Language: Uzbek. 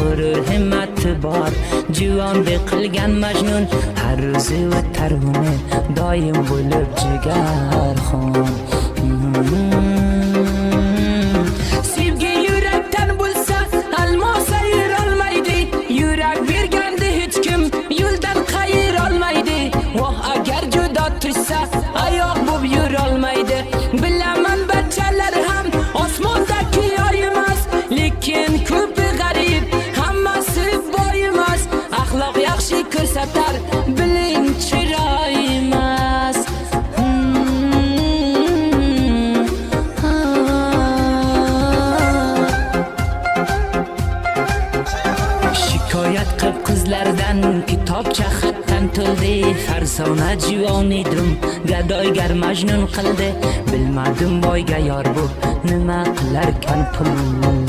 g'urur himmati bor juvondek qilgan majnun har ro'zi va tarhuni doim bo'lib jigarxon sevgi yurakdan bo'lsa almos ayirolmaydi yurak berganda hech kim yo'ldan qayirolmaydi voh agar judo tursa oyoq bo'lib yurolmaydi bilaman bachchalar ham osmondagi oy emas lekin ko'pi g'arib hammasi boy emas axloq yaxshi ko'rsatar biling chiroy emas shikoyat qilib qizlardan kitobcha xatdan to'ldi farsona juvon edim gadoygar majnun qildi bilmadim boyga yor bu nima qilarkan pul